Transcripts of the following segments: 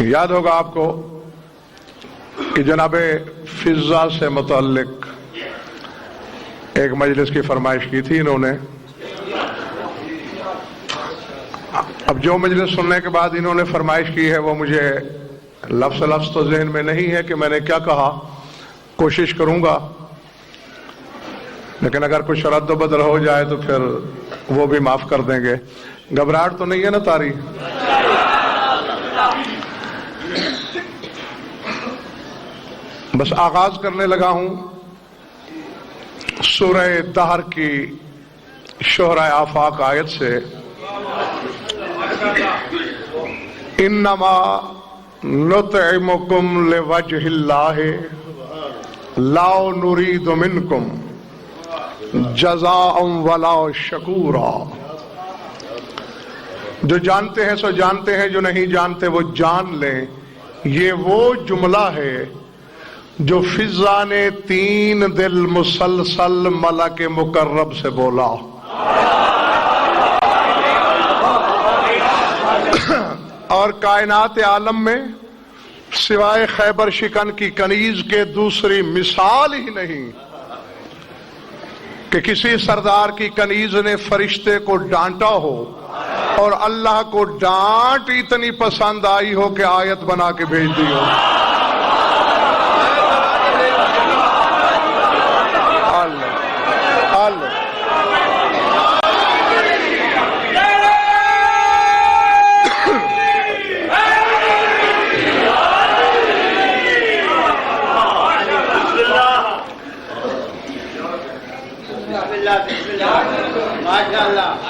یاد ہوگا آپ کو کہ جناب فضا سے متعلق ایک مجلس کی فرمائش کی تھی انہوں نے. اب جو مجلس سننے کے بعد انہوں نے فرمائش کی ہے وہ مجھے لفظ لفظ تو ذہن میں نہیں ہے کہ میں نے کیا کہا. کوشش کروں گا، لیکن اگر کچھ رد و بدل ہو جائے تو پھر وہ بھی معاف کر دیں گے. گھبراہٹ تو نہیں ہے نا تاری؟ بس آغاز کرنے لگا ہوں سورہ دہر کی شہرۂ آفاق آیت سے. انما نطعمکم لوجہ اللہ لا نرید منکم جزاء ولا شکورا. جو جانتے ہیں سو جانتے ہیں، جو نہیں جانتے وہ جان لیں. یہ وہ جملہ ہے جو فضا نے 3 دن مسلسل ملک مقرب سے بولا. اور کائنات عالم میں سوائے خیبر شکن کی کنیز کے دوسری مثال ہی نہیں کہ کسی سردار کی کنیز نے فرشتے کو ڈانٹا ہو اور اللہ کو ڈانٹ اتنی پسند آئی ہو کہ آیت بنا کے بھیج دی ہو.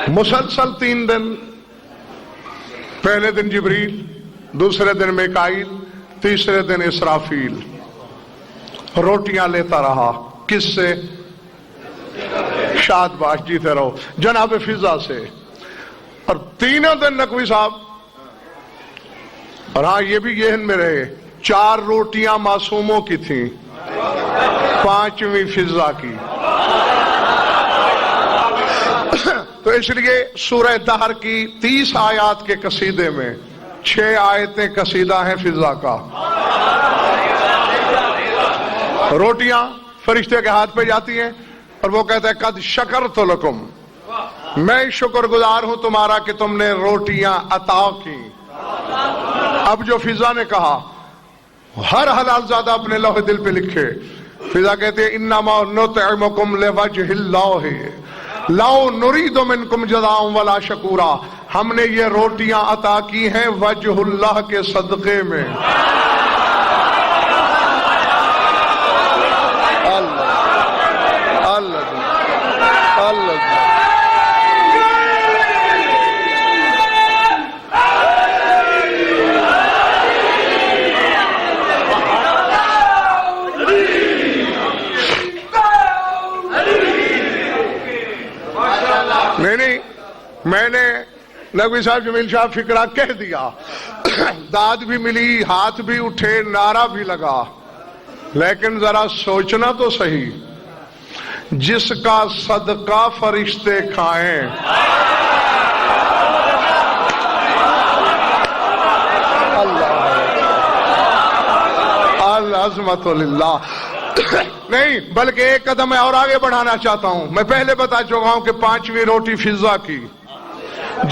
مسلسل 3 دن، پہلے دن جبریل، دوسرے دن میکائیل، تیسرے دن اسرافیل. روٹیاں لیتا رہا. کس سے؟ شاد باش جیتے رہو جناب فضا سے. اور 3 دن نقوی صاحب، اور ہاں یہ بھی ذہن میں رہے 4 روٹیاں معصوموں کی تھیں، 5ویں فضا کی. تو اس لیے سورہ دہر کی 30 آیات کے قصیدے میں 6 آیتیں قصیدہ ہیں فضا کا. روٹیاں فرشتے کے ہاتھ پہ جاتی ہیں اور وہ کہتا ہے قد شکرت لکم، میں شکر گزار ہوں تمہارا کہ تم نے روٹیاں عطا کی. اب جو فضا نے کہا ہر حلال زادہ اپنے لوح دل پہ لکھے. فضا کہتے ہیں انما نطعمکم لوجہ اللہ لا نرید منکم جزاء ولا شکورا. ہم نے یہ روٹیاں عطا کی ہیں وجہ اللہ کے صدقے میں. نہیں، میں نے نقوی صاحب جمیل شاہ فکرہ کہہ دیا، داد بھی ملی، ہاتھ بھی اٹھے، نعرہ بھی لگا. لیکن ذرا سوچنا تو صحیح، جس کا صدقہ فرشتے کھائیں العظمت للہ. نہیں بلکہ ایک قدم میں اور آگے بڑھانا چاہتا ہوں. میں پہلے بتا چکا ہوں کہ 5ویں روٹی فضا کی،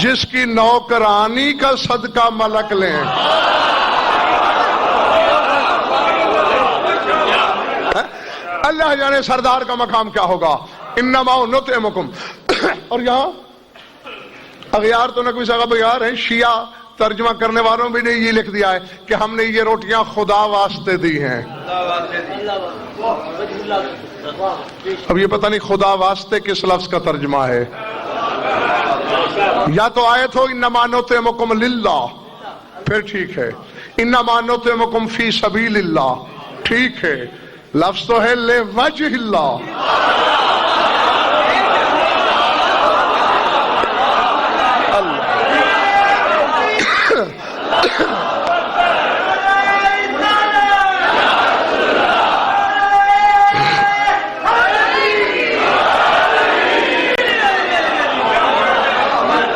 جس کی نوکرانی کا صدقہ ملک لیں. اللہ جانے سردار کا مقام کیا ہوگا. انما نطعمکم. اور یہاں اغیار تو نقوی صاحب اغیار ہیں، شیعہ ترجمہ کرنے والوں بھی نے یہ لکھ دیا ہے کہ ہم نے یہ روٹیاں خدا واسطے دی ہیں. اب یہ پتہ نہیں خدا واسطے کس لفظ کا ترجمہ ہے. یا تو آیت ہو انما نطعمکم للہ، پھر ٹھیک ہے. انما نطعمکم فی سبیل اللہ، ٹھیک ہے. لفظ تو ہے لوجہ اللہ.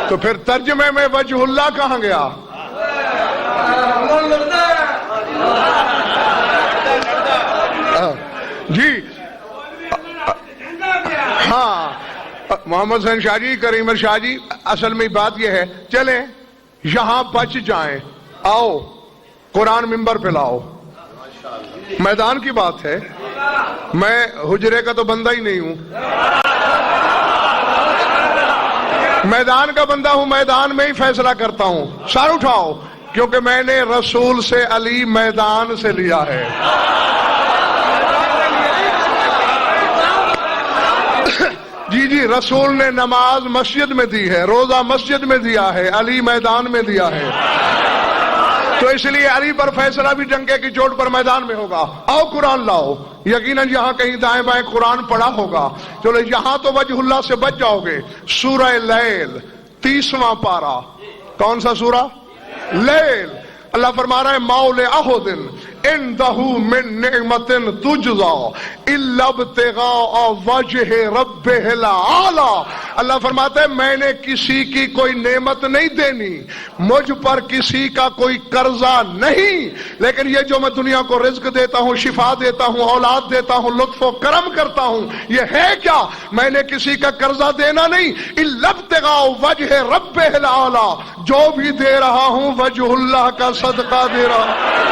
تو پھر ترجمے میں وجہ اللہ کہاں گیا؟ جی ہاں محمد حسین شاہ جی، کریم شاہ جی، اصل میں بات یہ ہے، چلیں یہاں بچ جائیں، آؤ قرآن منبر پہ لاؤ، میدان کی بات ہے، میں حجرے کا تو بندہ ہی نہیں ہوں، میدان کا بندہ ہوں، میدان میں ہی فیصلہ کرتا ہوں، سر اٹھاؤ، کیونکہ میں نے رسول سے علی میدان سے لیا ہے۔ جی جی، رسول نے نماز مسجد میں دی ہے، روزہ مسجد میں دیا ہے، علی میدان میں دیا ہے، تو اس لیے علی پر فیصلہ بھی ڈنکے کی چوٹ پر میدان میں ہوگا۔ آؤ قرآن لاؤ، یقیناً یہاں کہیں دائیں بائیں قرآن پڑھا ہوگا، چلو یہاں تو وجہ اللہ سے بچ جاؤ گے۔ سورہ لیل 30واں پارہ، کون سا سورہ؟ لیل۔ اللہ فرما رہا ہے مَوْلِ أَحَدٍ عِنْدَهُ مِن نِعْمَةٍ تُجْزَىٰ إِلَّا ابْتِغَاءَ وَجْهِ رَبِّهِ الْأَعْلَىٰ۔ اللہ فرماتا ہے میں نے کسی کی کوئی نعمت نہیں دینی، مجھ پر کسی کا کوئی قرضہ نہیں، لیکن یہ جو میں دنیا کو رزق دیتا ہوں، شفا دیتا ہوں، اولاد دیتا ہوں، لطف و کرم کرتا ہوں، یہ ہے کیا؟ میں نے کسی کا قرضہ دینا نہیں، إِلَّا ابْتِغَاءَ وَجْهِ رَبِّهِ الْأَعْلَىٰ، جو بھی دے رہا ہوں وجہ اللہ کا صدقہ دے رہا ہوں۔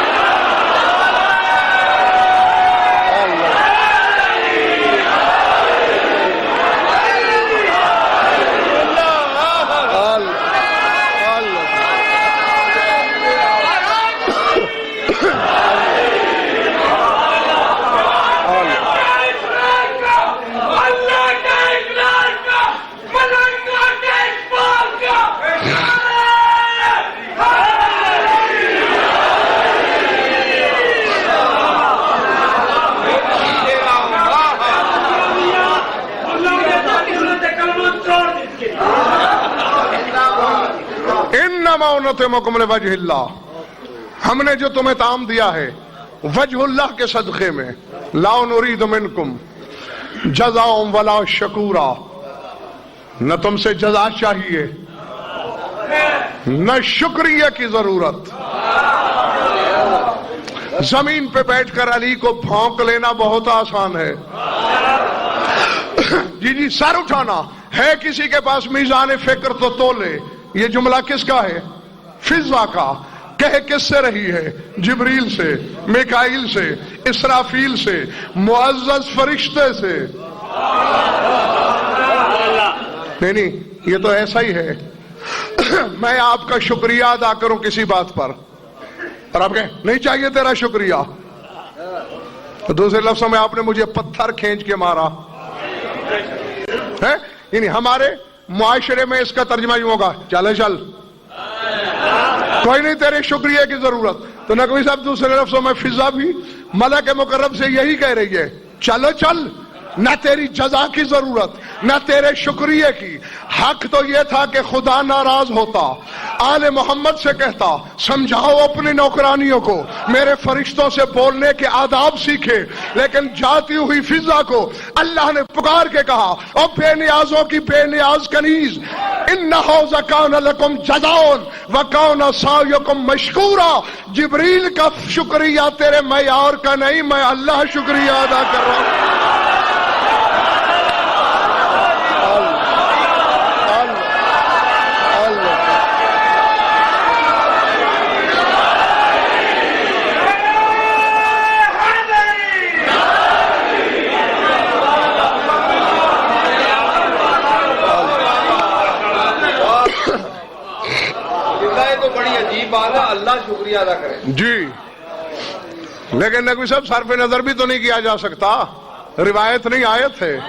مکمل وجہ اللہ، ہم نے جو تمہیں تعام دیا ہے وجہ اللہ کے صدقے میں، لا نرید منکم جزاء ولا شکورا، نہ تم سے جزا چاہیے نہ شکریہ کی ضرورت۔ زمین پہ بیٹھ کر علی کو بھونک لینا بہت آسان ہے، جی جی سر اٹھانا ہے، کسی کے پاس میزان فکر تو تولے۔ یہ جملہ کس کا ہے؟ فضا کا۔ کہہ کس سے رہی ہے؟ جبریل سے، میکائیل سے، اسرافیل سے، معزز فرشتے سے۔ نہیں یہ تو ایسا ہی ہے، میں آپ کا شکریہ ادا کروں کسی بات پر اور آپ کہیں نہیں چاہیے تیرا شکریہ، تو دوسرے لفظوں میں آپ نے مجھے پتھر کھینچ کے مارا ہے۔ یعنی ہمارے معاشرے میں اس کا ترجمہ یوں ہوگا، چلے چل، کوئی نہیں تیرے شکریہ کی ضرورت۔ تو نقوی صاحب دوسرے لفظوں میں فضا بھی ملک مقرب سے یہی کہہ رہی ہے، چلو چل، نہ تیری جزا کی ضرورت نہ تیرے شکریہ کی۔ حق تو یہ تھا کہ خدا ناراض ہوتا، آل محمد سے کہتا سمجھاؤ اپنی نوکرانیوں کو، میرے فرشتوں سے بولنے کے آداب سیکھے، لیکن جاتی ہوئی فضا کو اللہ نے پکار کے کہا، او بے نیازوں کی بے نیاز کنیز، انہو کان لکم جزاء وکان سعیکم مشکورا۔ جبریل کا شکریہ تیرے معیار کا نہیں، میں اللہ شکریہ ادا کر رہا ہوں۔ اللہ شکریہ ادا کرے جی، لیکن نقوی صاحب صرف نظر بھی تو نہیں کیا جا سکتا، روایت نہیں آیت ہے۔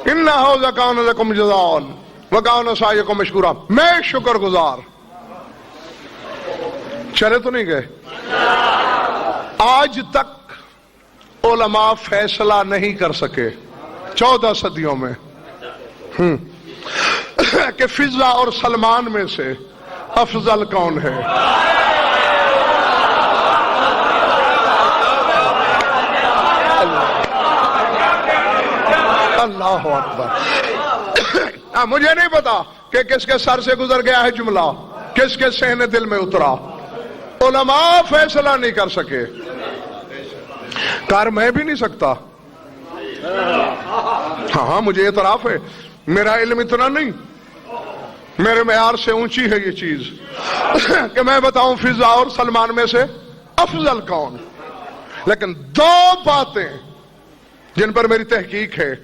انہو کان لکم جزاء وکان سعیکم مشکورا، میں شکر گزار۔ چلے تو نہیں گئے؟ آج تک علماء فیصلہ نہیں کر سکے 14 صدیوں میں کہ فضا اور سلمان میں سے افضل کون ہے۔ اللہ اکبر۔ مجھے نہیں پتا کہ کس کے سر سے گزر گیا ہے جملہ، کس کے سہنے دل میں اترا، علماء فیصلہ نہیں کر سکے۔ کار میں بھی نہیں سکتا. ہاں مجھے اعتراف ہے میرا علم اتنا نہیں, میرے معیار سے اونچی ہے یہ چیز کہ میں بتاؤں فضا اور سلمان میں سے افضل کون. لیکن دو باتیں جن پر میری تحقیق ہے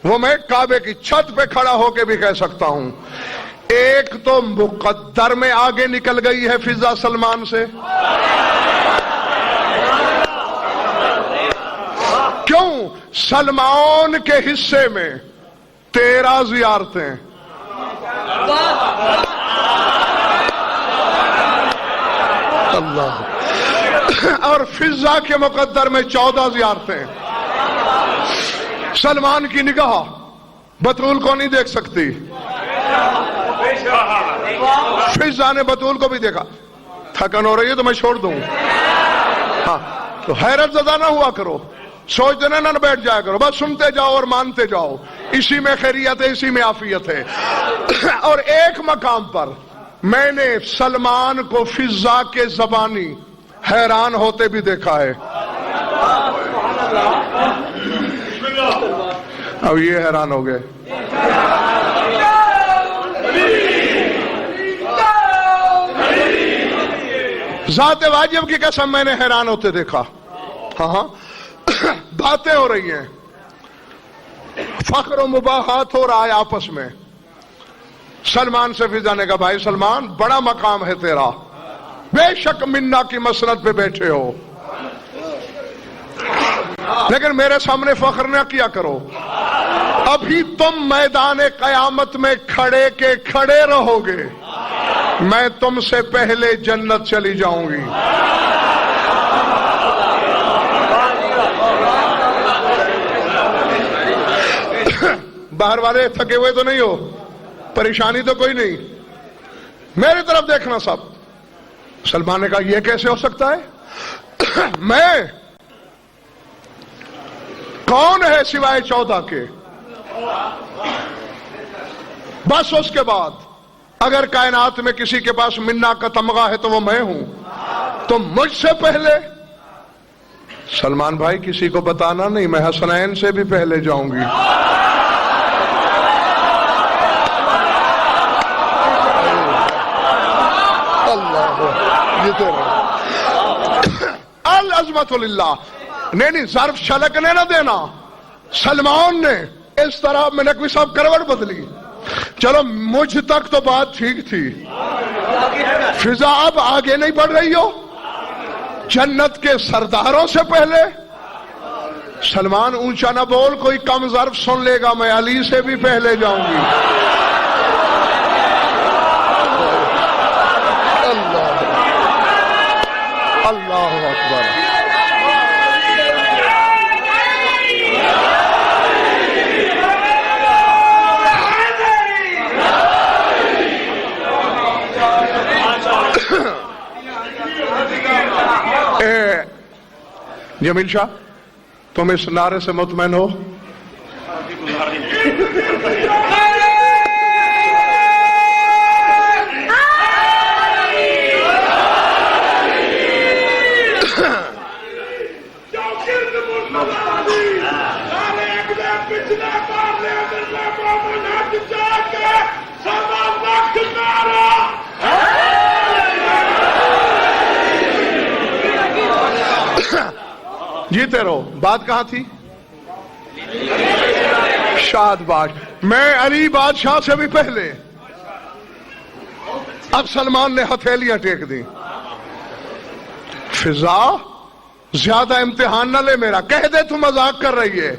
وہ میں کعبے کی چھت پہ کھڑا ہو کے بھی کہہ سکتا ہوں. ایک تو مقدر میں آگے نکل گئی ہے فضا سلمان سے. کیوں؟ سلمان کے حصے میں 13 زیارتیں, اللہ, اور فضا کے مقدر میں 14 زیارتیں. سلمان کی نگاہ بطول کو نہیں دیکھ سکتی, فضا نے بطول کو بھی دیکھا. تھکن ہو رہی ہے تو میں چھوڑ دوں. ہاں تو حیرت زدہ نہ ہوا کرو, سوچتے نہ بیٹھ جایا کرو, بس سنتے جاؤ اور مانتے جاؤ. اسی میں خیریت ہے, اسی میں عافیت ہے. اور ایک مقام پر میں نے سلمان کو فضا کے زبانی حیران ہوتے بھی دیکھا ہے. اب یہ حیران ہو گئے. ذات واجب کی قسم میں نے حیران ہوتے دیکھا. ہاں باتیں ہو رہی ہیں, فخر و مباحات ہو رہا ہے آپس میں. سلمان سے فضا نے کہا بھائی سلمان بڑا مقام ہے تیرا, بے شک منا کی مسند پہ بیٹھے ہو, لیکن میرے سامنے فخر نہ کیا کرو. ابھی تم میدان قیامت میں کھڑے کے کھڑے رہو گے, میں تم سے پہلے جنت چلی جاؤں گی. باہر والے تھکے ہوئے تو نہیں ہو, پریشانی تو کوئی نہیں, میری طرف دیکھنا سب. سلمان نے کہا یہ کیسے ہو سکتا ہے؟ میں کون ہے سوائے 14 کے؟ بس اس کے بعد اگر کائنات میں کسی کے پاس منا کا تمغہ ہے تو وہ میں ہوں, تو مجھ سے پہلے. سلمان بھائی کسی کو بتانا نہیں, میں حسنین سے بھی پہلے جاؤں گی. العظمت للہ. نہیں ظرف چھلکنے نہ دینا. سلمان نے اس طرح میں نقوی صاحب کروٹ بدلی. چلو مجھ تک تو بات ٹھیک تھی, فضا اب آگے نہیں بڑھ رہی ہو جنت کے سرداروں سے پہلے. سلمان اونچا نہ بول, کوئی کم ظرف سن لے گا, میں علی سے بھی پہلے جاؤں گی. اللہ اکبر. جمیل شاہ تم اس نعرے سے مطمئن ہو؟ جیتے رہو. بات کہاں تھی؟ شاد باش. میں علی بادشاہ سے بھی پہلے. اب سلمان نے ہتھیلیاں ٹیک دی. فضا زیادہ امتحان نہ لے میرا, کہہ دے تو مذاق کر رہی ہے.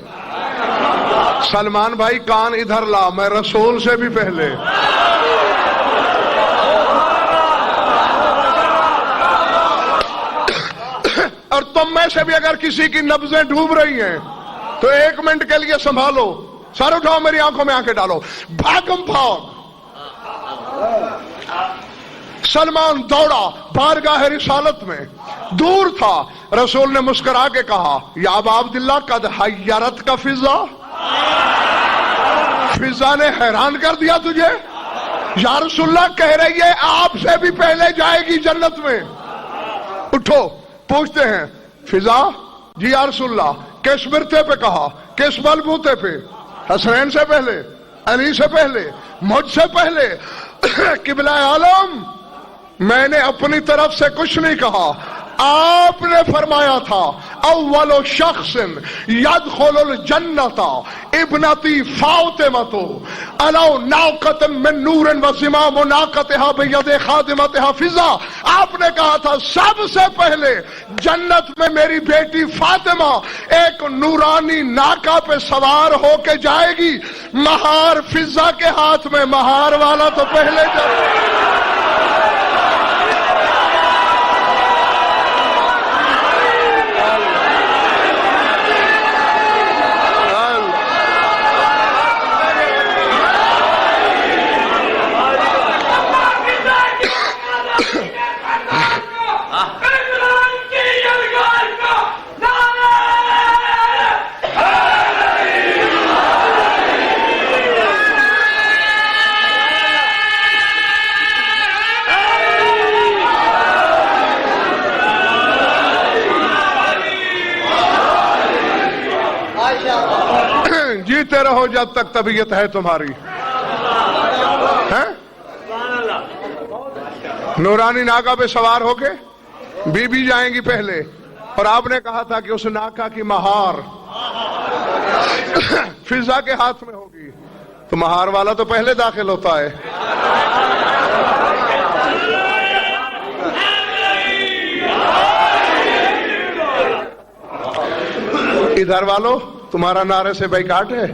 سلمان بھائی کان ادھر لا, میں رسول سے بھی پہلے. اور تم میں سے بھی اگر کسی کی نبضیں ڈوب رہی ہیں تو 1 منٹ کے لیے سنبھالو, سر اٹھاؤ, میری آنکھوں میں آنکھیں ڈالو. بھاگم بھاگ. سلمان دوڑا بارگاہ رسالت میں, دور تھا. رسول نے مسکرا کے کہا یا ابا عبداللہ قد حیرت کا فضا. فضا نے حیران کر دیا تجھے؟ یا رسول اللہ کہہ رہی ہے آپ سے بھی پہلے جائے گی جنت میں. اٹھو, پوچھتے ہیں فضا جی یا رسول اللہ، کس برتے پہ کہا؟ کس بلبوتے پہ؟ حسنین سے پہلے، علی سے پہلے، مجھ سے پہلے؟ قبلہ عالم، میں نے اپنی طرف سے کچھ نہیں کہا، آپ نے فرمایا تھا اول شخص یدخل الجنت ابنتی فاطمۃ علی ناقۃ من نور وزمام ناقتها بید خادمتها فضا۔ آپ نے کہا تھا سب سے پہلے جنت میں میری بیٹی فاطمہ ایک نورانی ناقہ پہ سوار ہو کے جائے گی، مہار فضا کے ہاتھ میں، مہار والا تو پہلے جائے۔ جیتے رہو جب تک طبیعت ہے تمہاری، نورانی ناکہ پہ سوار ہو کے بی بی جائیں گی پہلے، اور آپ نے کہا تھا کہ اس ناکہ کی مہار فضا کے ہاتھ میں ہوگی، تو مہار والا تو پہلے داخل ہوتا ہے۔ ادھر والو، تمہارا نعرے سے بیکاٹ ہے؟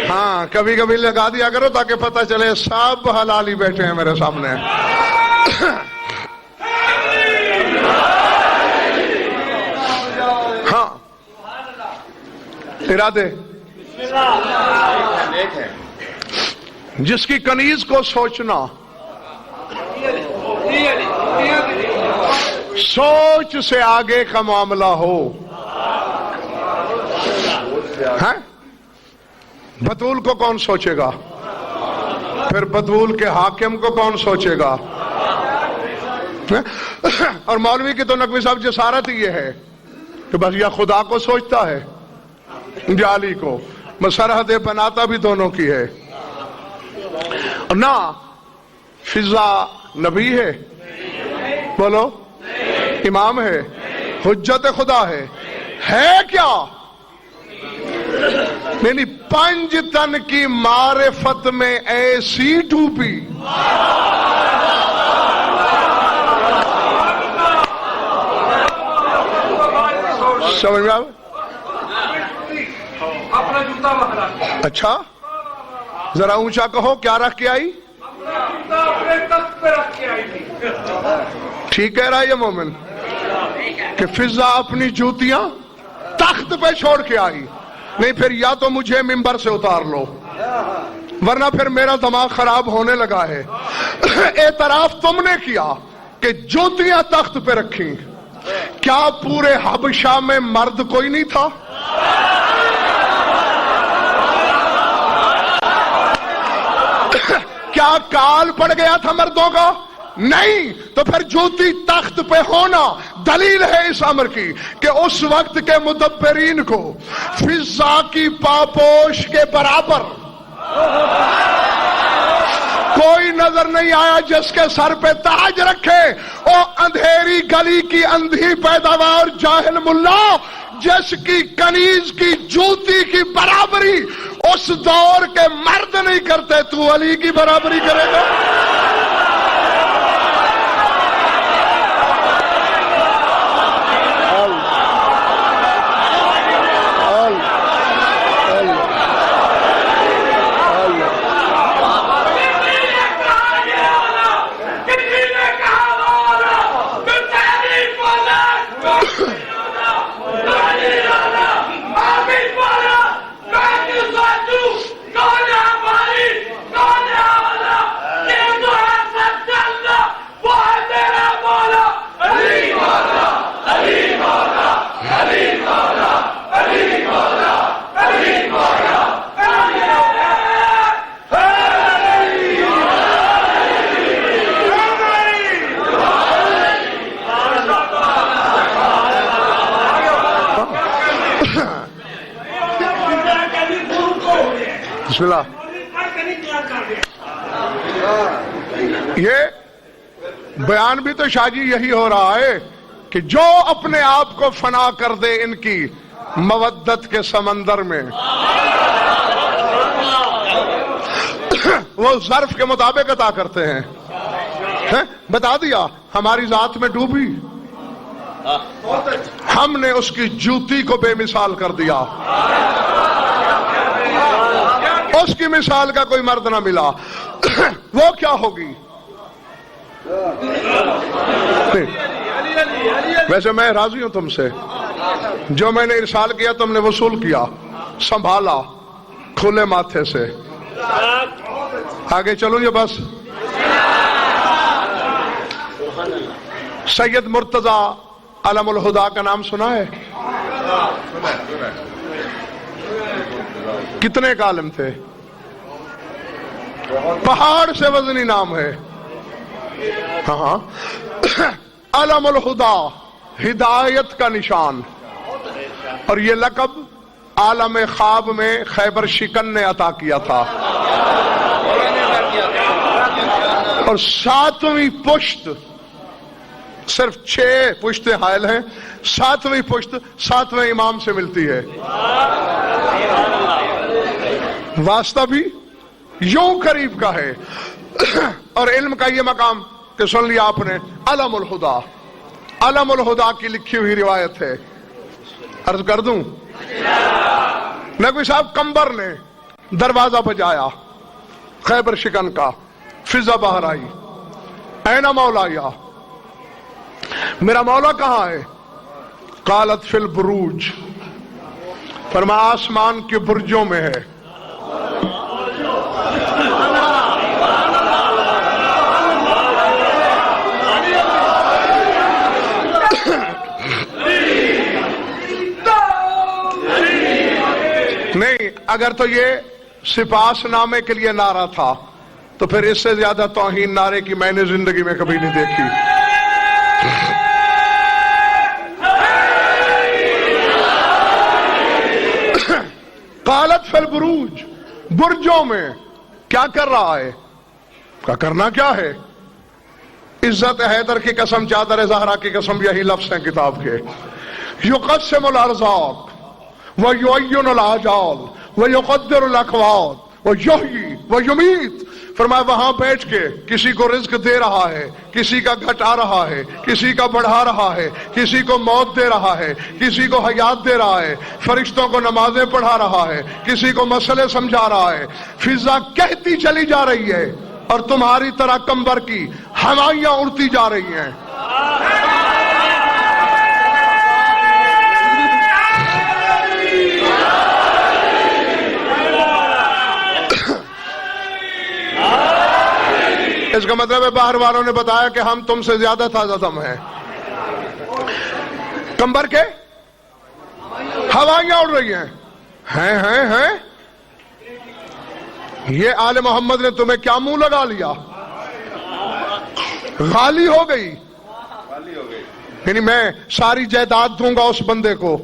ہاں، کبھی کبھی لگا دیا کرو تاکہ پتہ چلے سب حلالی بیٹھے ہیں میرے سامنے۔ ہاں، ارادے جس کی کنیز کو سوچنا، سوچ سے آگے کا معاملہ ہو، بطول کو کون سوچے گا؟ پھر بطول کے حاکم کو کون سوچے گا؟ اور مولوی کی تو نقوی صاحب جسارت یہ ہے کہ بس یا خدا کو سوچتا ہے یا علی کو، مسرحدیں بناتا بھی دونوں کی ہے۔ نہ فضا نبی ہے، بولو، امام ہے، حجت خدا ہے کیا؟ نہیں، پنج تن کی معرفت میں ایسی ڈوبی، سمجھ میں آئے؟ اچھا ذرا اونچا کہو، کیا رکھ کے آئی؟ ٹھیک کہہ رہا ہے یہ مومن کہ فضا اپنی جوتیاں تخت پہ چھوڑ کے آئی۔ نہیں، پھر یا تو مجھے ممبر سے اتار لو، ورنہ پھر میرا دماغ خراب ہونے لگا ہے۔ اعتراف تم نے کیا کہ جوتیاں تخت پہ رکھیں، کیا پورے حبشہ میں مرد کوئی نہیں تھا؟ کیا کال پڑ گیا تھا مردوں کا؟ نہیں، تو پھر جوتی تخت پہ ہونا دلیل ہے اس امر کی کہ اس وقت کے مدبرین کو فضا کی پاپوش کے برابر کوئی نظر نہیں آیا جس کے سر پہ تاج رکھے۔ او اندھیری گلی کی اندھی پیداوار جاہل ملا، جس کی کنیز کی جوتی کی برابری اس دور کے مرد نہیں کرتے، تو علی کی برابری کرے گا؟ بسم اللہ. یہ بیان بھی تو شاہ جی یہی ہو رہا ہے کہ جو اپنے آپ کو فنا کر دے ان کی مودت کے سمندر میں، وہ ظرف کے مطابق عطا کرتے ہیں. بتا دیا ہماری ذات میں ڈوبی، ہم نے اس کی جوتی کو بے مثال کر دیا، اس کی مثال کا کوئی مرد نہ ملا. وہ کیا ہوگی؟ ویسے میں راضی ہوں تم سے، جو میں نے ارسال کیا تم نے وصول کیا، سنبھالا کھلے ماتھے سے. آگے چلوں یہ بس. سید مرتضی علم الہدا کا نام سنا ہے؟ کتنے کا عالم تھے؟ پہاڑ سے وزنی نام ہے. ہاں علم الہدا، ہدایت کا نشان. اور یہ لقب عالم خواب میں خیبر شکن نے عطا کیا تھا. اور 7ویں پشت، صرف 6 پشتیں حائل ہیں، 7ویں پشت 7ویں امام سے ملتی ہے. واسطہ بھی یوں قریب کا ہے. اور علم کا یہ مقام کہ سن لیا آپ نے، علم الہدا، علم الہدا کی لکھی ہوئی روایت ہے. عرض کر دوں، نقوی صاحب کمبر نے دروازہ بجایا خیبر شکن کا، فضا باہر آئی. اینا مولایا، میرا مولا کہاں ہے؟ قالت فی البروج، فرمایا آسمان کے برجوں میں ہے. نہیں، اگر تو یہ سپاس نامے کے لیے نعرہ تھا تو پھر اس سے زیادہ توہین نعرے کی میں نے زندگی میں کبھی نہیں دیکھی. قالت فی البروج، برجوں میں. کیا کر رہا ہے؟ کیا کرنا کیا ہے؟ عزت حیدر کی قسم، چادر زہرا کی قسم، یہی لفظ ہیں کتاب کے. یقسم الارزاق ویعین الآجال ویقدر الاقوات ویحیی ویمیت. فرمایا وہاں بیٹھ کے کسی کو رزق دے رہا ہے، کسی کا گھٹا رہا ہے، کسی کا بڑھا رہا ہے، کسی کو موت دے رہا ہے، کسی کو حیات دے رہا ہے، فرشتوں کو نمازیں پڑھا رہا ہے، کسی کو مسئلے سمجھا رہا ہے. فضا کہتی چلی جا رہی ہے اور تمہاری طرح کمبر کی ہوائیاں اڑتی جا رہی ہیں. اس کا مطلب ہے باہر والوں نے بتایا کہ ہم تم سے زیادہ تازہ دم ہیں. کمبر کے ہوائیاں اڑ رہی ہیں. یہ آل محمد نے تمہیں کیا منہ لگا لیا؟ غالی ہو گئی. یعنی میں ساری جائیداد دوں گا اس بندے کو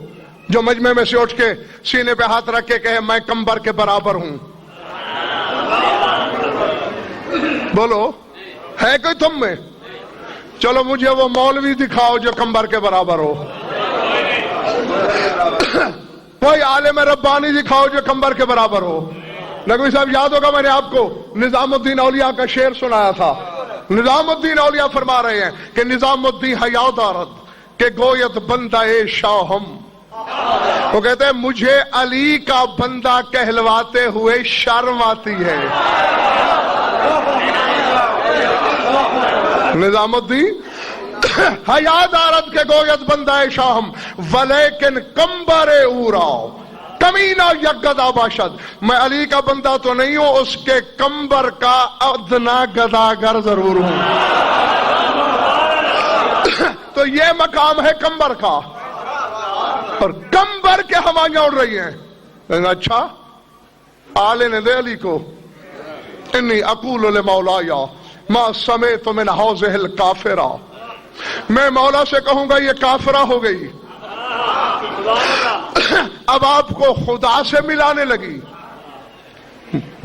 جو مجمع میں سے اٹھ کے سینے پہ ہاتھ رکھ کے کہے میں کمبر کے برابر ہوں. بولو ہے کوئی تم میں؟ چلو مجھے وہ مولوی دکھاؤ جو کمبر کے برابر ہو. کوئی عالم ربانی دکھاؤ جو کمبر کے برابر ہو. نقوی صاحب یاد ہوگا میں نے آپ کو نظام الدین اولیاء کا شعر سنایا تھا. نظام الدین اولیاء فرما رہے ہیں کہ نظام الدین حیا دارد کہ گویت بندہ شاہم. وہ کہتے ہیں مجھے علی کا بندہ کہلواتے ہوئے شرم آتی ہے. نظام الدین حیا دارد کے گویت بندہ شاہم ولیکن کمبر اوراؤ کمینہ یکگدا باشد. میں علی کا بندہ تو نہیں ہوں، اس کے کمبر کا ادنا گداگر ضرور ہوں. تو یہ مقام ہے کمبر کا، اور کمبر کے ہوائیاں اڑ رہی ہیں. اچھا آلے نے دے علی کو انی اقول لمولایا ما سمیت من حوضہ الکافرہ، میں مولا سے کہوں گا یہ کافرہ ہو گئی. اب آپ کو خدا سے ملانے لگی.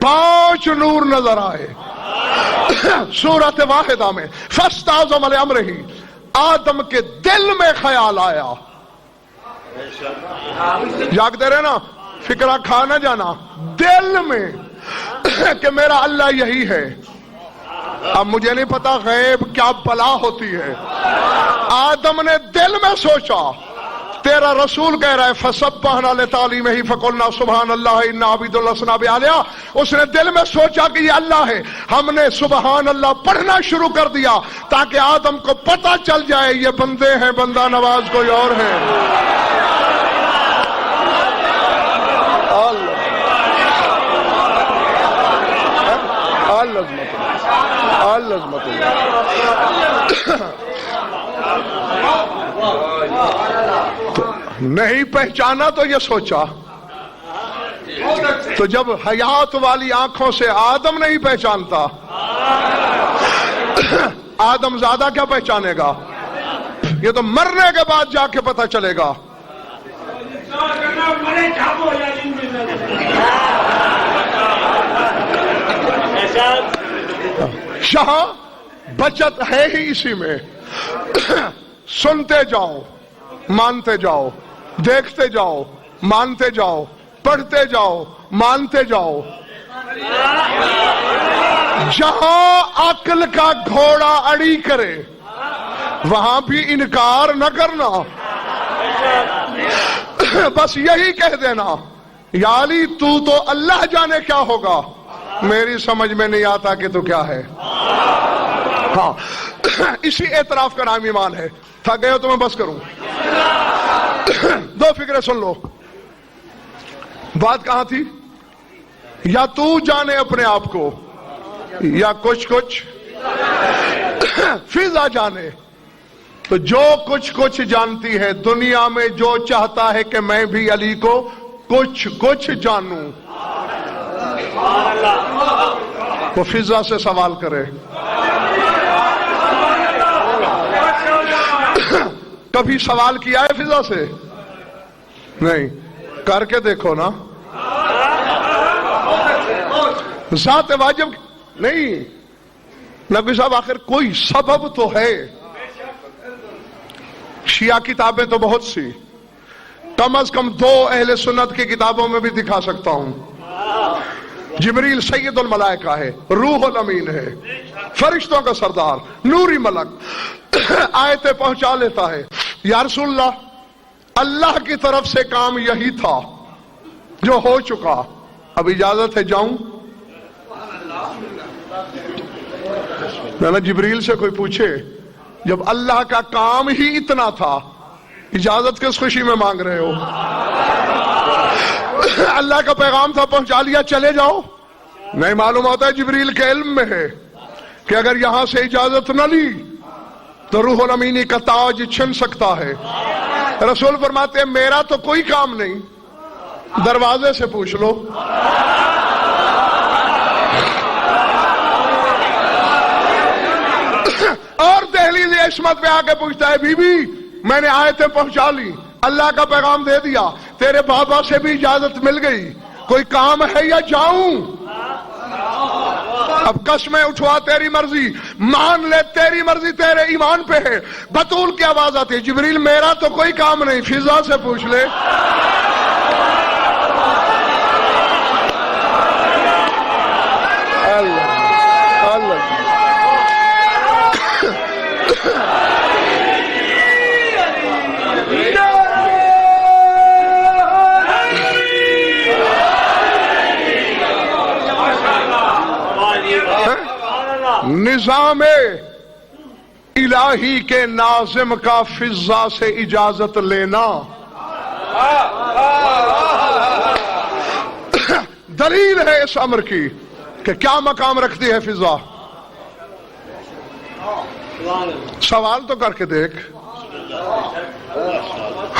5 نور نظر آئے سورت واحدہ میں. فاستعظم لامرہ، آدم کے دل میں خیال آیا. جاگتے رہے نا، فکرہ کھا نہ جانا، دل میں کہ میرا اللہ یہی ہے. اب مجھے نہیں پتا غیب کیا بلا ہوتی ہے. آدم نے دل میں سوچا، تیرا رسول کہہ رہا ہے فسبحنا لتعلیمہ فقلنا سبحان اللہ انا عبید لسنا بعالیہ. اس نے دل میں سوچا کہ یہ اللہ ہے. ہم نے سبحان اللہ پڑھنا شروع کر دیا تاکہ آدم کو پتہ چل جائے یہ بندے ہیں، بندہ نواز کوئی اور ہے. نہیں پہچانا تو یہ سوچا. تو جب حیات والی آنکھوں سے آدم نہیں پہچانتا، آدم زیادہ کیا پہچانے گا؟ یہ تو مرنے کے بعد جا کے پتہ چلے گا. یہاں بچت ہے ہی اسی میں. سنتے جاؤ، مانتے جاؤ، دیکھتے جاؤ، مانتے جاؤ، پڑھتے جاؤ، مانتے جاؤ. جہاں عقل کا گھوڑا اڑی کرے وہاں بھی انکار نہ کرنا. بس یہی کہہ دینا یا علی تو اللہ جانے کیا ہوگا، میری سمجھ میں نہیں آتا کہ تو کیا ہے. ہاں اسی اعتراف کا نام ایمان ہے. تھک گئے ہو تو میں بس کروں. 2 فکریں سن لو. بات کہاں تھی؟ یا تو جانے اپنے آپ کو، یا کچھ فضا جانے. تو جو کچھ جانتی ہے دنیا میں، جو چاہتا ہے کہ میں بھی علی کو کچھ جانوں، وہ فضا سے سوال کرے. کبھی سوال کیا ہے فضا سے؟ نہیں. کر کے دیکھو نا. ذات واجب نہیں. نبی صاحب آخر کوئی سبب تو ہے. شیعہ کتابیں تو بہت سی، کم از کم 2 اہل سنت کی کتابوں میں بھی دکھا سکتا ہوں. جبریل سید الملائکہ ہے، روح الامین ہے، فرشتوں کا سردار، نوری ملک، آیتیں پہنچا لیتا ہے. یا رسول اللہ، اللہ کی طرف سے کام یہی تھا جو ہو چکا، اب اجازت ہے جاؤں؟ جبریل سے کوئی پوچھے جب اللہ کا کام ہی اتنا تھا، اجازت کس خوشی میں مانگ رہے ہو؟ اللہ کا پیغام تھا، پہنچا لیا، چلے جاؤ. نہیں معلوم ہوتا ہے جبریل کے علم میں ہے کہ اگر یہاں سے اجازت نہ لی تو روح الامینی کا تاج چھن سکتا ہے. رسول فرماتے ہیں میرا تو کوئی کام نہیں، دروازے سے پوچھ لو. اور دہلیز عصمت پہ آ کے پوچھتا ہے بی بی میں نے آیتیں پہنچا لی، اللہ کا پیغام دے دیا، تیرے بابا سے بھی اجازت مل گئی، کوئی کام ہے یا جاؤں؟ اب قسمیں اٹھوا تیری مرضی، مان لے تیری مرضی، تیرے ایمان پہ ہے. بطول کی آواز آتی ہے جبریل میرا تو کوئی کام نہیں، فضا سے پوچھ لے. اللہ اللہ نظام الہی کے ناظم کا فضا سے اجازت لینا دلیل ہے اس امر کی کہ کیا مقام رکھتی ہے فضا. سوال تو کر کے دیکھ.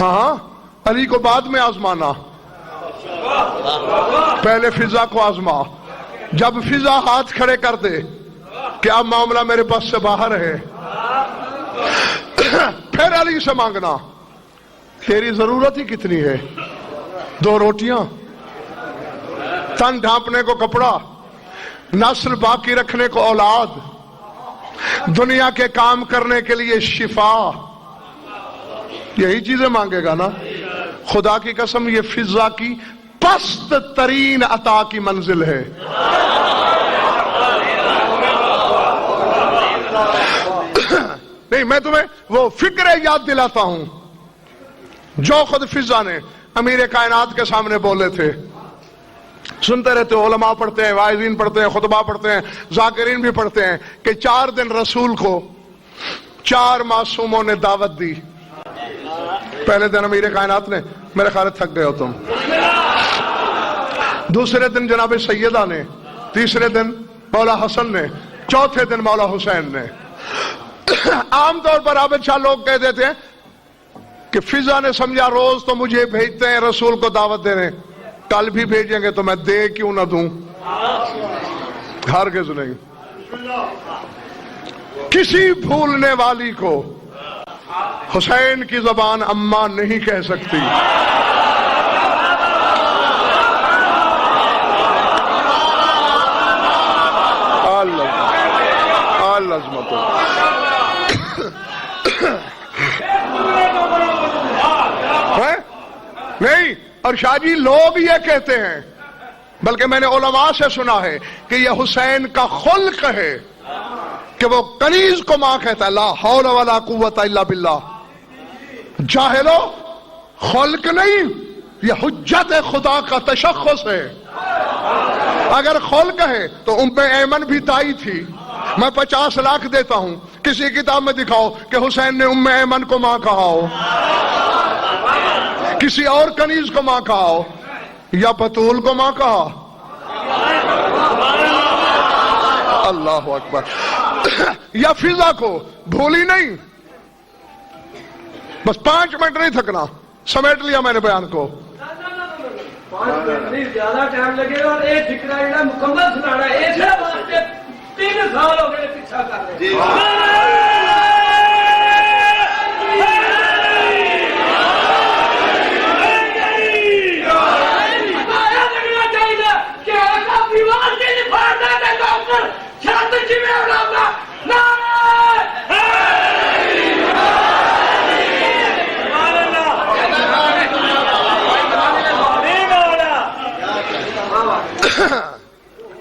ہاں علی کو بعد میں آزمانا، پہلے فضا کو آزما. جب فضا ہاتھ کھڑے کر دے کیا معاملہ میرے پاس سے باہر ہے، پھر علی سے مانگنا تیری ضرورت ہی کتنی ہے، 2 روٹیاں، تن ڈھانپنے کو کپڑا، نسل باقی رکھنے کو اولاد، دنیا کے کام کرنے کے لیے شفا، یہی چیزیں مانگے گا نا؟ خدا کی قسم یہ فضا کی پست ترین عطا کی منزل ہے. نہیں، میں تمہیں وہ فکرے یاد دلاتا ہوں جو خود فضا نے امیر کائنات کے سامنے بولے تھے. سنتے رہتے ہو، علماء پڑھتے ہیں، واعظین پڑھتے ہیں، خطبہ پڑھتے ہیں، ذاکرین بھی پڑھتے ہیں کہ 4 دن رسول کو 4 معصوموں نے دعوت دی. پہلے دن امیر کائنات نے، میرے خیال تھک گئے ہو تم. دوسرے دن جناب سیدہ نے، تیسرے دن مولا حسن نے، چوتھے دن مولا حسین نے. عام طور پر عابد شاہ لوگ کہہ دیتے ہیں کہ فضا نے سمجھا روز تو مجھے بھیجتے ہیں رسول کو دعوت دینے، کل بھی بھیجیں گے تو میں دے کیوں نہ دوں. ہرگز نہیں. کسی بھولنے والی کو حسین کی زبان اماں نہیں کہہ سکتی. عظمت نہیں. اور شاہ جی لوگ یہ کہتے ہیں، بلکہ میں نے علماء سے سنا ہے کہ یہ حسین کا خلق ہے کہ وہ کنیز کو ماں کہتا ہے. لا حول ولا قوت الا باللہ. جاہلو، خلق نہیں، یہ حجت خدا کا تشخص ہے. اگر خلق ہے تو ایمن بھی تائی تھی. میں 50 لاکھ دیتا ہوں، کسی کتاب میں دکھاؤ کہ حسین نے ایمن کو ماں کہا ہو، کسی اور کنیز کو ماں کہا ہو، یا بطول کو ماں کہا. اللہ اکبر. یا فضا کو بھولی نہیں. بس 5 منٹ نہیں تھکنا، سمیٹ لیا میں نے بیان کو. 5 منٹ نہیں، زیادہ ٹائم لگے گا. اور ایک فکرہ جڑا مکمل سنانا ہے، ایسے واسطے 3 سال ہو گئے پیچھا کر رہے.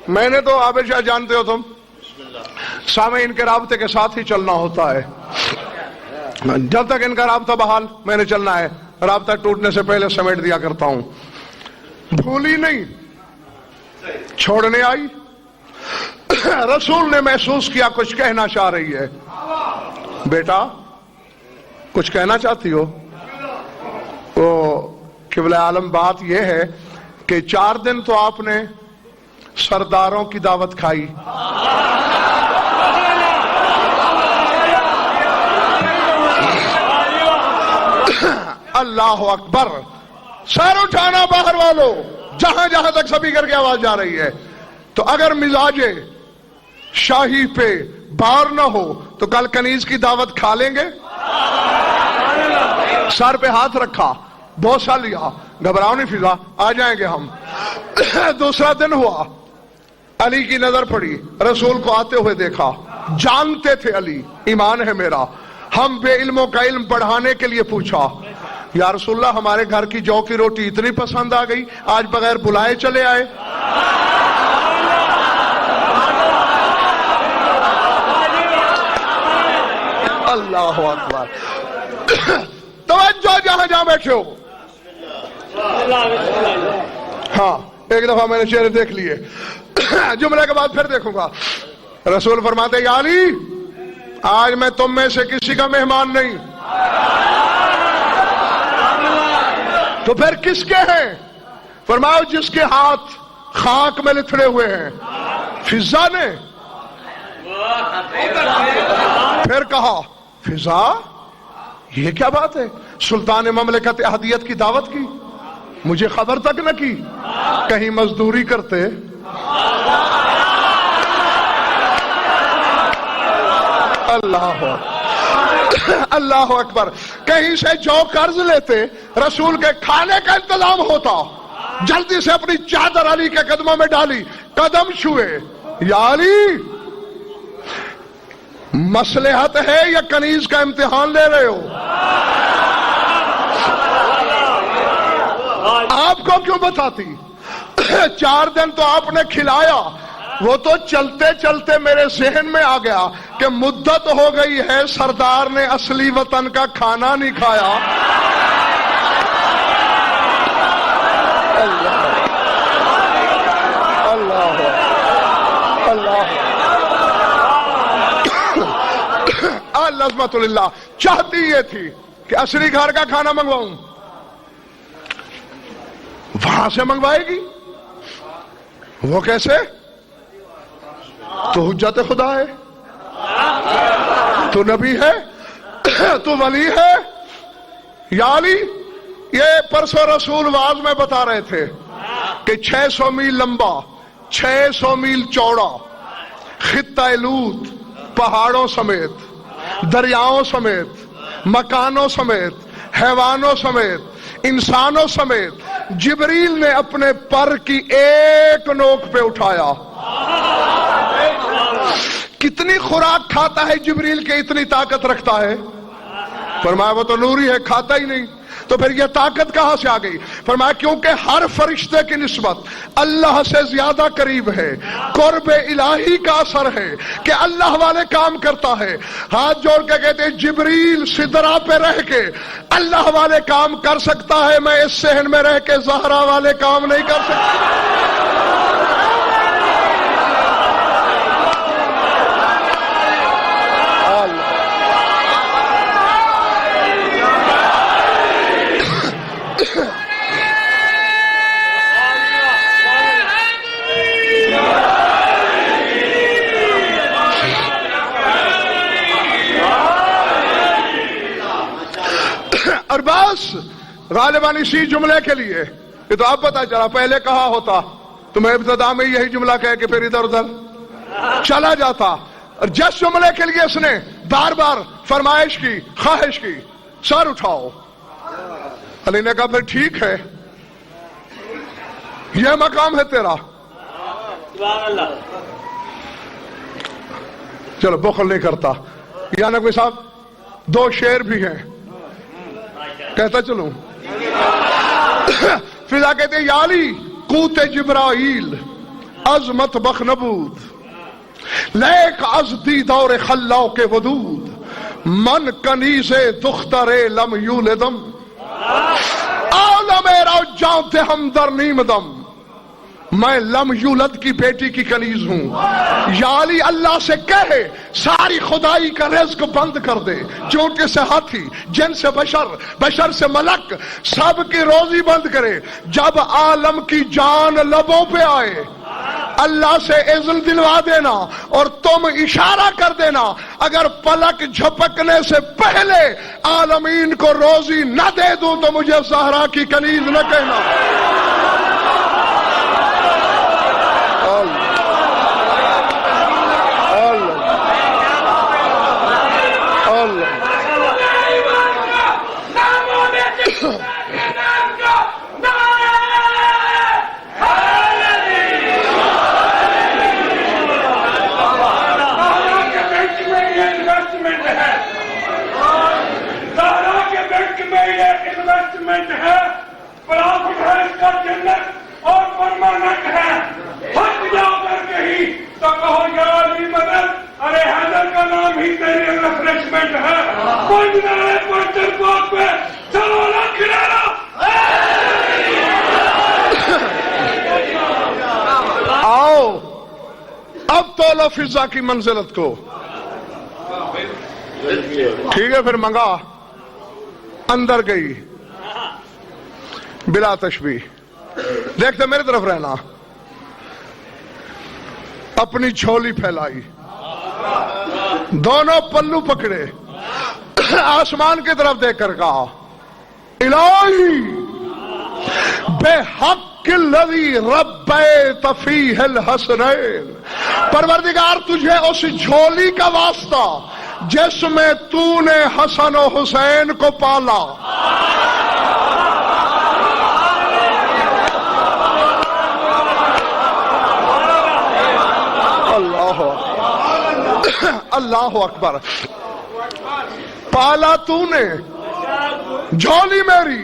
میں نے تو عابد شاہ جانتے ہو تم، سامعین کے رابطے کے ساتھ ہی چلنا ہوتا ہے. جب تک ان کا رابطہ بحال میں نے چلنا ہے، رابطہ ٹوٹنے سے پہلے سمیٹ دیا کرتا ہوں. بھولی نہیں، چھوڑنے آئی. رسول نے محسوس کیا کچھ کہنا چاہ رہی ہے. بیٹا کچھ کہنا چاہتی ہو؟ وہ قبلہ عالم بات یہ ہے کہ 4 دن تو آپ نے سرداروں کی دعوت کھائی. اللہ اکبر. سر اٹھانا باہر والوں، جہاں جہاں تک سبھی کر کے آواز جا رہی ہے. تو اگر مزاج شاہی پہ بار نہ ہو تو کل کنیز کی دعوت کھا لیں گے. سر پہ ہاتھ رکھا، بوسہ لیا، گھبراؤ نہیں فضا، آ جائیں گے ہم. دوسرا دن ہوا، علی کی نظر پڑی، رسول کو آتے ہوئے دیکھا. جانتے تھے علی ایمان ہے میرا. ہم بے علموں کا علم بڑھانے کے لیے پوچھا، یا رسول اللہ ہمارے گھر کی جو کی روٹی اتنی پسند آ گئی، آج بغیر بلائے چلے آئے. اللہ اکبر. توجہ جہاں جہاں بیٹھے ہو. ہاں ایک دفعہ میں نے چہرے دیکھ لیے، جملے کے بعد پھر دیکھوں گا. رسول فرماتے یا علی آج میں تم میں سے کسی کا مہمان نہیں. تو پھر کس کے ہیں؟ فرماؤ جس کے ہاتھ خاک میں لتھڑے ہوئے ہیں. فضا نے پھر کہا فضا یہ کیا بات ہے؟ سلطان مملکت احدیت کی دعوت کی، مجھے خبر تک نہ کی، کہیں مزدوری کرتے. اللہ اکبر. کہیں سے جو قرض لیتے رسول کے کھانے کا انتظام ہوتا. جلدی سے اپنی چادر علی کے قدموں میں ڈالی، قدم چھوئے، یا علی مصلحت ہے یا کنیز کا امتحان لے رہے ہو؟ آپ کو کیوں بتاتی؟ 4 دن تو آپ نے کھلایا، وہ تو چلتے چلتے میرے ذہن میں آ گیا کہ مدت ہو گئی ہے سردار نے اصلی وطن کا کھانا نہیں کھایا۔ اللہ اللہ لازمت اللہ چاہتی یہ تھی کہ اصلی گھر کا کھانا منگواؤں، وہاں سے منگوائے گی، وہ کیسے؟ تو حجت خدا ہے، تو نبی ہے، تو ولی ہے۔ یا علی، یہ پرسوں رسول واز میں بتا رہے تھے کہ 600 میل لمبا، 600 میل چوڑا خطہ لوط، پہاڑوں سمیت، دریاؤں سمیت، مکانوں سمیت، حیوانوں سمیت، انسانوں سمیت جبریل نے اپنے پر کی ایک نوک پہ اٹھایا۔ کتنی خوراک کھاتا ہے جبریل کے اتنی طاقت رکھتا ہے؟ فرمایا وہ تو نوری ہے، کھاتا ہی نہیں، تو پھر یہ طاقت کہاں سے آ گئی؟ فرمایا کیونکہ ہر فرشتے کی نسبت اللہ سے زیادہ قریب ہے، قرب الہی کا اثر ہے کہ اللہ والے کام کرتا ہے۔ ہاتھ جوڑ کے کہتے ہیں جبریل سدرا پہ رہ کے اللہ والے کام کر سکتا ہے، میں اس صحن میں رہ کے زہرا والے کام نہیں کر سکتا۔ اور بس غالباً اسی جملے کے لیے یہ تو اب پتا چلا، پہلے کہا ہوتا تو میں ابتدا میں یہی جملہ کہہ کے پھر ادھر ادھر چلا جاتا، اور جس جملے کے لیے اس نے بار بار فرمائش کی، خواہش کی، سر اٹھاؤ، علی نے کہا پھر ٹھیک ہے، یہ مقام ہے تیرا، چلو بخل نہیں کرتا۔ یا نقوی صاحب 2 شعر بھی ہیں، کہتا چلوں۔ فضا کہتے ہیں یا علی قوت جبرائیل عظمت بخنبود لیک از دیدار خلاو کے ودود من کنیز دختر لم یولدم عالم را جانتے ہم در نیم دم، میں لم یولد کی بیٹی کی کنیز ہوں۔ یا علی اللہ سے کہے ساری خدائی کا رزق بند کر دے، چونٹے سے ہاتھی، جن سے بشر، بشر سے ملک، سب کی روزی بند کرے۔ جب عالم کی جان لبوں پہ آئے اللہ سے اذن دلوا دینا اور تم اشارہ کر دینا، اگر پلک جھپکنے سے پہلے عالمین کو روزی نہ دے دوں تو مجھے زہرا کی کنیز نہ کہنا۔ آؤ اب تولو فضا کی منزلت کو، ٹھیک ہے؟ پھر منگا، اندر گئی بلا تشبیہ، دیکھتے میری طرف رہنا، اپنی جھولی پھیلائی، دونوں پلو پکڑے، آسمان کی طرف دیکھ کر کہا الہی بے حق الذی ربیت فیہ الحسنین، پروردگار تجھے اس جھولی کا واسطہ جس میں تو نے حسن و حسین کو پالا، اللہ اکبر. پالا تو نے جھولی میری.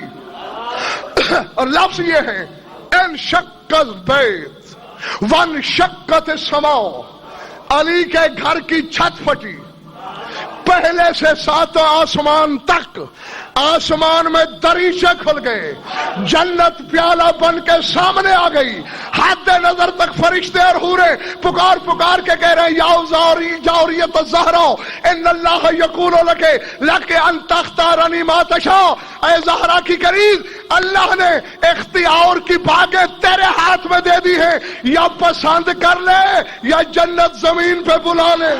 اور لفظ یہ ہے ان شق البیت وانشقت السماء. علی کے گھر کی چھت پھٹی پہلے سے 7 آسمان تک. آسمان میں دریچے کھل گئے, جنت پیالہ بن کے سامنے آ گئی. حد نظر تک فرشتے اور حوریں پکار پکار کے کہہ رہے ہیں یا جاوریت الزہرا ان اللہ یقول لک ان تختارنی ما تشاء. اے زہرا کی قریب, اللہ نے اختیار کی باغیں تیرے ہاتھ میں دے دی ہیں, یا پسند کر لے یا جنت زمین پہ بلا لے.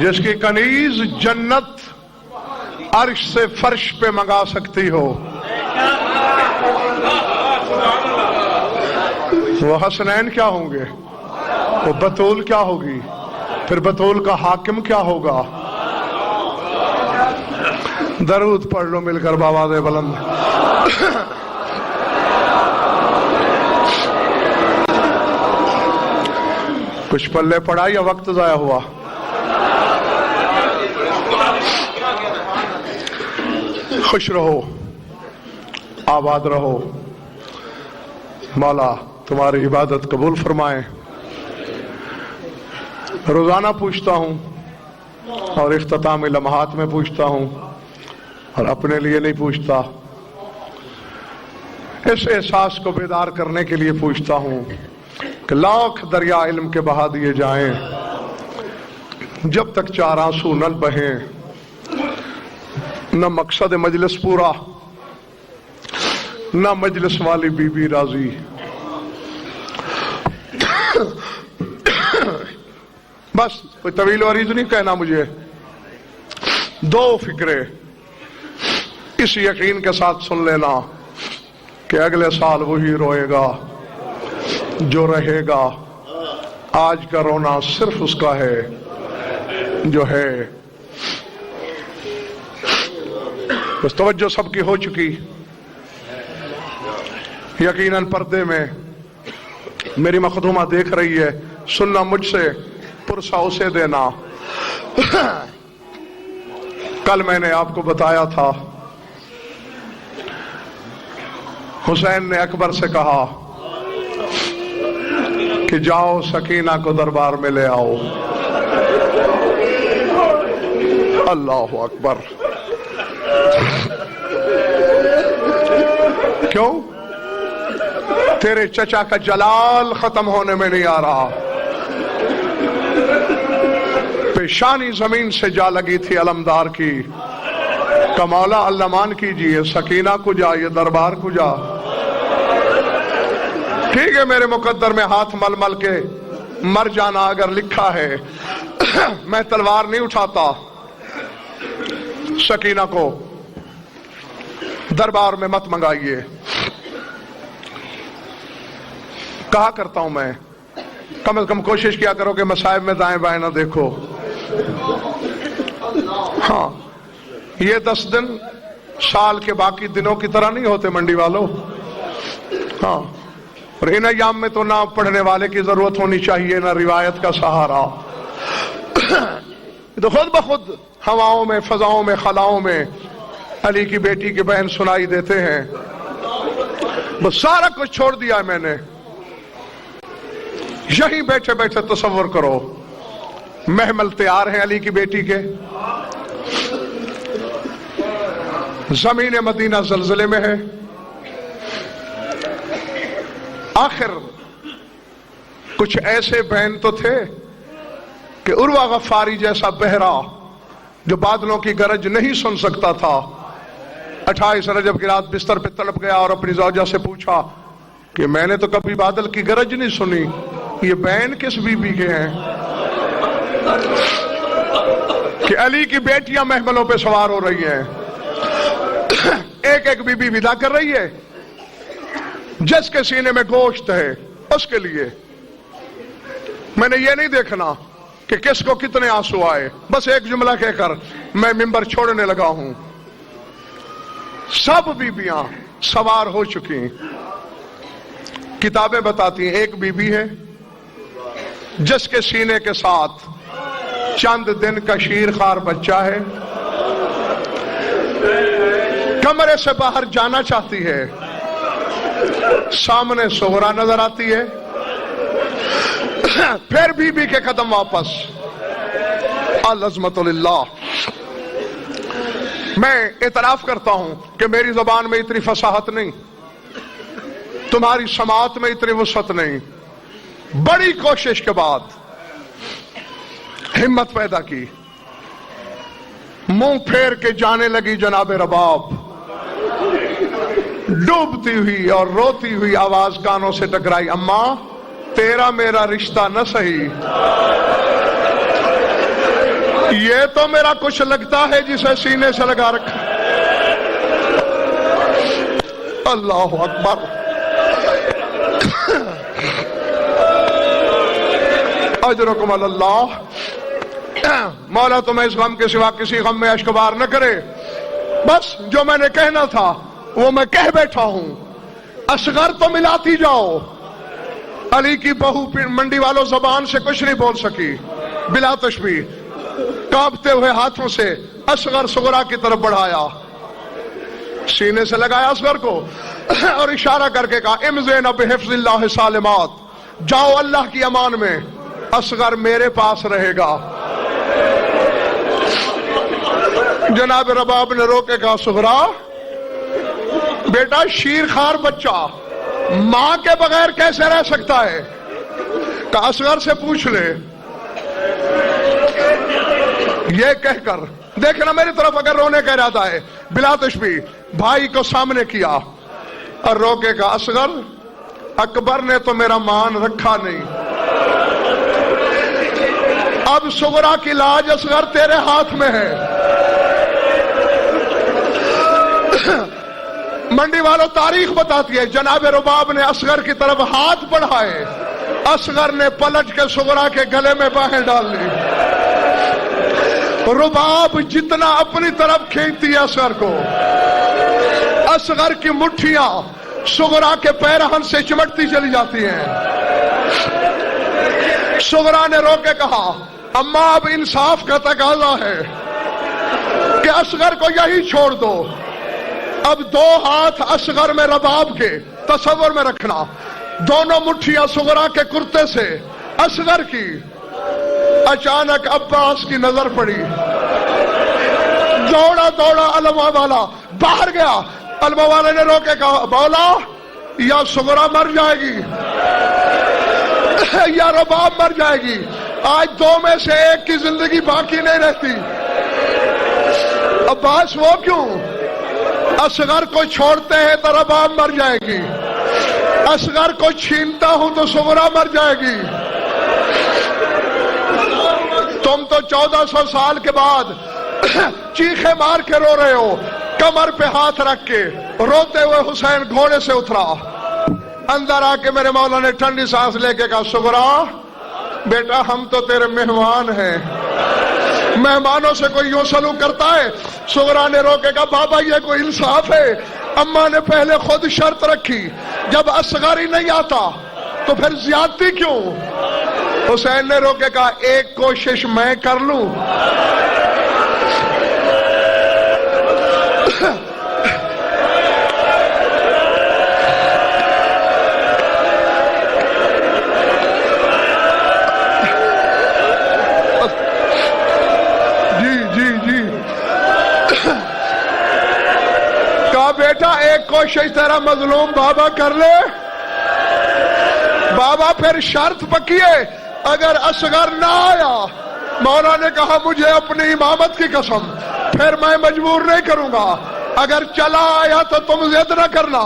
جس کی کنیز جنت عرش سے فرش پہ منگا سکتی ہو, وہ حسنین کیا ہوں گے, وہ بطول کیا ہوگی, پھر بطول کا حاکم کیا ہوگا. درود پڑھ لو مل کر بآواز بلند. کچھ پلے پڑا یا وقت ضائع ہوا؟ خوش رہو, آباد رہو, مولا تمہاری عبادت قبول فرمائے. روزانہ پوچھتا ہوں اور اختتامی لمحات میں پوچھتا ہوں, اور اپنے لیے نہیں پوچھتا, اس احساس کو بیدار کرنے کے لیے پوچھتا ہوں کہ لاکھ دریا علم کے بہا دیے جائیں, جب تک 4 آنسو نہ بہیں نہ مقصد مجلس پورا, نہ مجلس والی بی بی راضی. بس کوئی طویل و عریض نہیں کہنا مجھے. 2 فکریں اس یقین کے ساتھ سن لینا کہ اگلے سال وہی روئے گا جو رہے گا. آج کا رونا صرف اس کا ہے جو ہے. بس توجہ سب کی ہو چکی. یقیناً پردے میں میری مخدومہ دیکھ رہی ہے, سننا مجھ سے, پرسا اسے دینا. کل میں نے آپ کو بتایا تھا حسین نے اکبر سے کہا کہ جاؤ سکینہ کو دربار میں لے آؤ. اللہ اکبر. کیوں؟ تیرے چچا کا جلال ختم ہونے میں نہیں آ رہا. پیشانی زمین سے جا لگی تھی علمدار کی. کہ مولا علمان کیجئے, سکینہ کو جا, یہ دربار کو جا. ٹھیک ہے, میرے مقدر میں ہاتھ مل مل کے مر جانا اگر لکھا ہے, میں تلوار نہیں اٹھاتا. سکینہ کو دربار میں مت منگائیے. کہا کرتا ہوں میں, کم از کم کوشش کیا کرو کہ مصائب میں دائیں بائیں نہ دیکھو. ہاں, یہ 10 دن سال کے باقی دنوں کی طرح نہیں ہوتے منڈی والوں. ہاں, اور ان ایام میں تو نہ پڑھنے والے کی ضرورت ہونی چاہیے نہ روایت کا سہارا. تو خود بخود ہواؤں میں, فضاؤں میں, خلاؤں میں علی کی بیٹی کی بہن سنائی دیتے ہیں. بس سارا کچھ چھوڑ دیا ہے میں نے. یہیں بیٹھے بیٹھے تصور کرو, محمل تیار ہیں علی کی بیٹی کے, زمین مدینہ زلزلے میں ہے. آخر کچھ ایسے بہن تو تھے کہ عروہ غفاری جیسا بہرا جو بادلوں کی گرج نہیں سن سکتا تھا, 28 رجب کی رات بستر پہ تڑپ گیا اور اپنی زوجہ سے پوچھا کہ میں نے تو کبھی بادل کی گرج نہیں سنی, یہ بین کس بیوی کے ہیں کہ علی کی بیٹیاں محملوں پہ سوار ہو رہی ہیں، ایک ایک بیوی ودا کر رہی ہے، جس کے سینے میں گوشت ہے اس کے لیے۔ میں نے یہ نہیں دیکھنا کہ کس کو کتنے آنسو آئے، بس ایک جملہ کہہ کر میں ممبر چھوڑنے لگا ہوں۔ سب بیویاں سوار ہو چکی، کتابیں بتاتی ہیں ایک بیوی ہے جس کے سینے کے ساتھ چند دن کا شیر خوار بچہ ہے، کمرے سے باہر جانا چاہتی ہے، سامنے صغرا نظر آتی ہے، پھر بیوی کے قدم واپس۔ العظمت للہ۔ میں اعتراف کرتا ہوں کہ میری زبان میں اتنی فصاحت نہیں، تمہاری سماعت میں اتنی وسعت نہیں، بڑی کوشش کے بعد ہمت پیدا کی، منہ پھیر کے جانے لگی جناب رباب، ڈوبتی ہوئی اور روتی ہوئی آواز کانوں سے ٹکرائی، اماں تیرا میرا رشتہ نہ صحیح، یہ تو میرا کچھ لگتا ہے جسے سینے سے لگا رکھا۔ اللہ اکبر۔ اجرکم اللہ۔ مولا تمہیں اس غم کے سوا کسی غم میں اشک بار نہ کرے۔ بس جو میں نے کہنا تھا وہ میں کہہ بیٹھا ہوں۔ اصغر تو ملاتی جاؤ۔ علی کی بہو منڈی والوں زبان سے کچھ نہیں بول سکی، بلا تشبیہ کانپتے ہوئے ہاتھوں سے اصغر صغرا کی طرف بڑھایا، سینے سے لگایا اصغر کو اور اشارہ کر کے کہا امزین بحفظ اللہ سالمات، جاؤ اللہ کی امان میں، اصغر میرے پاس رہے گا۔ جناب رباب نے رو کے کہا صغرا بیٹا شیر خوار بچہ ماں کے بغیر کیسے رہ سکتا ہے؟ کہا اصغر سے پوچھ لے۔ یہ کہہ کر دیکھنا میری طرف اگر رونے کا ارادہ ہے، بلا تشبیہ بھائی کو سامنے کیا اور رو کے کہا اصغر اکبر نے تو میرا مان رکھا نہیں، اب صغرا کی لاج اصغر تیرے ہاتھ میں ہے۔ منڈی والوں تاریخ بتاتی ہے جناب رباب نے اصغر کی طرف ہاتھ بڑھائے، اصغر نے پلٹ کے صغرا کے گلے میں باہیں ڈال لی۔ رباب جتنا اپنی طرف کھینچتی ہے اصغر کو، اصغر کی مٹھیاں صغرا کے پیرہن سے چمٹتی چلی جاتی ہیں۔ صغرا نے رو کے کہا اماں اب انصاف کا تقاضا ہے کہ اصغر کو یہی چھوڑ دو۔ اب دو ہاتھ اصغر میں رباب کے، تصور میں رکھنا، دونوں مٹھیاں صغرا کے کرتے سے اصغر کی۔ اچانک عباس کی نظر پڑی، دوڑا دوڑا علمہ والا باہر گیا۔ علمہ والے نے رو کے کہا مولا یا صغرا مر جائے گی یا رباب مر جائے گی، آج دو میں سے ایک کی زندگی باقی نہیں رہتی۔ عباس وہ کیوں؟ اصغر کو چھوڑتے ہیں تو رباب مر جائے گی، اصغر کو چھینتا ہوں تو صغرا مر جائے گی۔ تم تو 1400 سال کے بعد چیخے مار کے رو رہے ہو، کمر پہ ہاتھ رکھ کے روتے ہوئے حسین گھوڑے سے اترا، اندر آ کے میرے مولا نے ٹھنڈی سانس لے کے کہا صغرا بیٹا ہم تو تیرے مہمان ہیں، مہمانوں سے کوئی یوں سلوک کرتا ہے؟ صغرا نے رو کے کہا بابا یہ کوئی انصاف ہے؟ اماں نے پہلے خود شرط رکھی جب اصغر ہی نہیں آتا تو پھر زیادتی کیوں؟ حسین نے رو کے کہا ایک کوشش میں کر لوں۔ جی کہا بیٹا ایک کوشش تیرا مظلوم بابا کر لے۔ بابا پھر شرط پکی ہے اگر اصغر نہ آیا، مولا نے کہا مجھے اپنی امامت کی قسم پھر میں مجبور نہیں کروں گا، اگر چلا آیا تو تم ضد نہ کرنا۔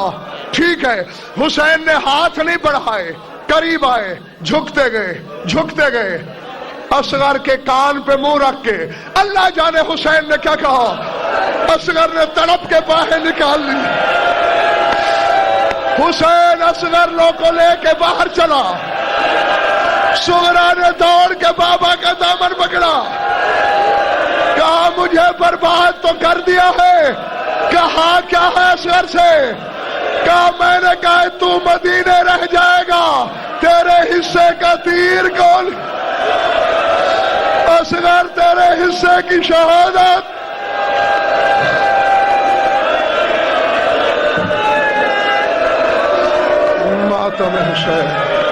ٹھیک ہے۔ حسین نے ہاتھ نہیں بڑھائے، قریب آئے، جھکتے گئے اصغر کے کان پہ منہ رکھ کے اللہ جانے حسین نے کیا کہا. اصغر نے تڑپ کے باہیں نکال لی. حسین اصغر کو لے کے باہر چلا. سغرا نے دوڑ کے بابا کا دامن پکڑا, کہا مجھے برباد تو کر دیا ہے. کہا کیا ہے اصغر سے؟ کہا میں نے کہا تو مدینے رہ جائے گا, تیرے حصے کا تیر کون؟ اصغر تیرے حصے کی شہادت. ماتم حسین.